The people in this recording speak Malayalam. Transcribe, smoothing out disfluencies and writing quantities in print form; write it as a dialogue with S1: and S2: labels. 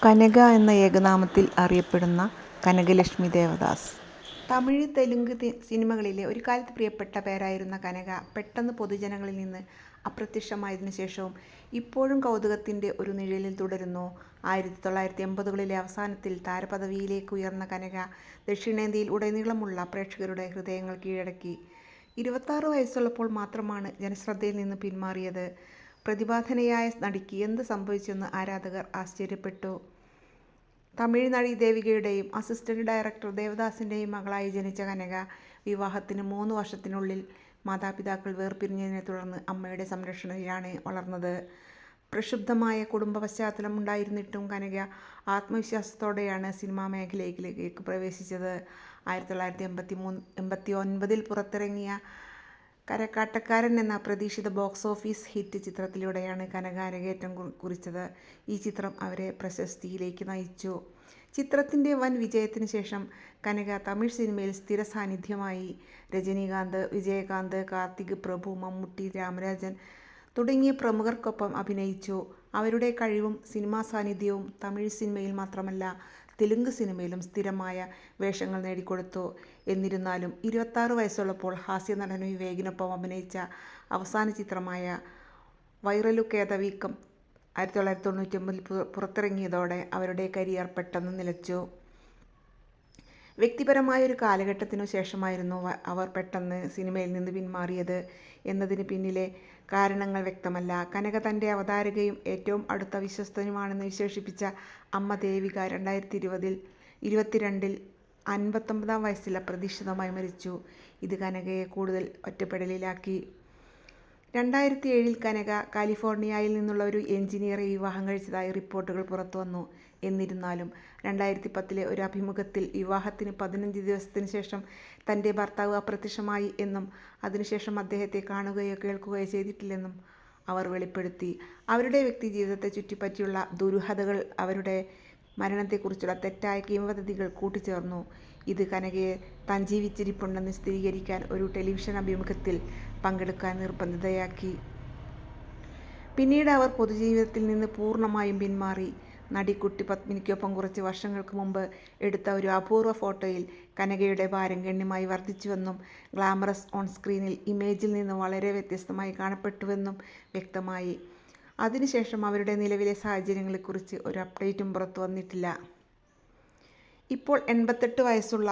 S1: കനക എന്ന ഏകനാമത്തിൽ അറിയപ്പെടുന്ന കനകലക്ഷ്മി ദേവദാസ്. തമിഴ്, തെലുങ്ക് സിനിമകളിലെ ഒരു കാലത്ത് പ്രിയപ്പെട്ട പേരായിരുന്ന കനക പെട്ടെന്ന് പൊതുജനങ്ങളിൽ നിന്ന് അപ്രത്യക്ഷമായതിനു ശേഷവും ഇപ്പോഴും കൗതുകത്തിൻ്റെ ഒരു നിഴലിൽ തുടരുന്നു. 1980കളിലെ അവസാനത്തിൽ താരപദവിയിലേക്ക് ഉയർന്ന കനക ദക്ഷിണേന്ത്യയിൽ ഉടനീളമുള്ള പ്രേക്ഷകരുടെ ഹൃദയങ്ങൾ കീഴടക്കി. 26 വയസ്സുള്ളപ്പോൾ മാത്രമാണ് ജനശ്രദ്ധയിൽ നിന്ന് പിന്മാറിയത്. പ്രതിഭാധനയായ നടിക്ക് എന്ത് സംഭവിച്ചെന്ന് ആരാധകർ ആശ്ചര്യപ്പെട്ടു. തമിഴ് നടി ദേവികയുടെയും അസിസ്റ്റന്റ് ഡയറക്ടർ ദേവദാസിൻ്റെയും മകളായി ജനിച്ച കനക വിവാഹത്തിന് 3 വർഷത്തിനുള്ളിൽ മാതാപിതാക്കൾ വേർപിരിഞ്ഞതിനെ തുടർന്ന് അമ്മയുടെ സംരക്ഷണയിലാണ് വളർന്നത്. പ്രക്ഷുബ്ധമായ കുടുംബ പശ്ചാത്തലം ഉണ്ടായിരുന്നിട്ടും കനക ആത്മവിശ്വാസത്തോടെയാണ് സിനിമാ മേഖലയിലേക്ക് പ്രവേശിച്ചത്. 1989 പുറത്തിറങ്ങിയ കരക്കാട്ടക്കാരൻ എന്ന പ്രതീക്ഷിത ബോക്സ് ഓഫീസ് ഹിറ്റ് ചിത്രത്തിലൂടെയാണ് കനക അരങ്ങേറ്റം കുറിച്ചത്. ഈ ചിത്രം അവരെ പ്രശസ്തിയിലേക്ക് നയിച്ചു. ചിത്രത്തിൻ്റെ വൻ വിജയത്തിന് ശേഷം കനക തമിഴ് സിനിമയിൽ സ്ഥിര സാന്നിധ്യമായി. രജനീകാന്ത്, വിജയകാന്ത്, കാർത്തിക്, പ്രഭു, മമ്മൂട്ടി, രാമരാജൻ തുടങ്ങിയ പ്രമുഖർക്കൊപ്പം അഭിനയിച്ചു. അവരുടെ കഴിവും സിനിമാ സാന്നിധ്യവും തമിഴ് സിനിമയിൽ മാത്രമല്ല തെലുങ്ക് സിനിമയിലും സ്ഥിരമായ വേഷങ്ങൾ നേടിക്കൊടുത്തു. എന്നിരുന്നാലും 26 വയസ്സുള്ളപ്പോൾ ഹാസ്യനടൻ വിവേകിനൊപ്പം അഭിനയിച്ച അവസാന ചിത്രമായ വൈറലു കേതവീക്കം 1999 പുറത്തിറങ്ങിയതോടെ അവരുടെ കരിയർ പെട്ടെന്ന് നിലച്ചു. വ്യക്തിപരമായ ഒരു കാലഘട്ടത്തിനു ശേഷമായിരുന്നു അവർ പെട്ടെന്ന് സിനിമയിൽ നിന്ന് പിന്മാറിയത് എന്നതിന് പിന്നിലെ കാരണങ്ങൾ വ്യക്തമല്ല. കനക തൻ്റെ അവതാരകയും ഏറ്റവും അടുത്ത വിശ്വസ്തനുമാണെന്ന് വിശേഷിപ്പിച്ച അമ്മ ദേവിക 2022 59 വയസ്സിൽ അപ്രതീക്ഷിതമായി മരിച്ചു. ഇത് കനകയെ കൂടുതൽ ഒറ്റപ്പെടലിലാക്കി. 2007 കനക കാലിഫോർണിയയിൽ നിന്നുള്ള ഒരു എഞ്ചിനീയറെ വിവാഹം കഴിച്ചതായി റിപ്പോർട്ടുകൾ പുറത്തുവന്നു. എന്നിരുന്നാലും 2010 ഒരു അഭിമുഖത്തിൽ വിവാഹത്തിന് 15 ദിവസത്തിന് ശേഷം തൻ്റെ ഭർത്താവ് അപ്രത്യക്ഷമായി എന്നും അതിനുശേഷം അദ്ദേഹത്തെ കാണുകയോ കേൾക്കുകയോ ചെയ്തിട്ടില്ലെന്നും അവർ വെളിപ്പെടുത്തി. അവരുടെ വ്യക്തിജീവിതത്തെ ചുറ്റിപ്പറ്റിയുള്ള ദുരൂഹതകൾ അവരുടെ മരണത്തെക്കുറിച്ചുള്ള തെറ്റായ കിംവദന്തികൾ കൂട്ടിച്ചേർന്നു. ഇത് കനകയെ താൻ ജീവിച്ചിരിപ്പുണ്ടെന്ന് സ്ഥിരീകരിക്കാൻ ഒരു ടെലിവിഷൻ അഭിമുഖത്തിൽ പങ്കെടുക്കാൻ നിർബന്ധിതയാക്കി. പിന്നീട് അവർ പൊതുജീവിതത്തിൽ നിന്ന് പൂർണ്ണമായും പിന്മാറി. നടി കുട്ടി പത്മിനിക്കൊപ്പം കുറച്ച് വർഷങ്ങൾക്ക് മുമ്പ് എടുത്ത ഒരു അപൂർവ ഫോട്ടോയിൽ കനകയുടെ ഭാരം ഗണ്യമായി വർദ്ധിച്ചുവെന്നും ഗ്ലാമറസ് ഓൺ സ്ക്രീനിൽ ഇമേജിൽ നിന്ന് വളരെ വ്യത്യസ്തമായി കാണപ്പെട്ടുവെന്നും വ്യക്തമായി. അതിനുശേഷം അവരുടെ നിലവിലെ സാഹചര്യങ്ങളെക്കുറിച്ച് ഒരു അപ്ഡേറ്റും പുറത്തു വന്നിട്ടില്ല. ഇപ്പോൾ 88 വയസ്സുള്ള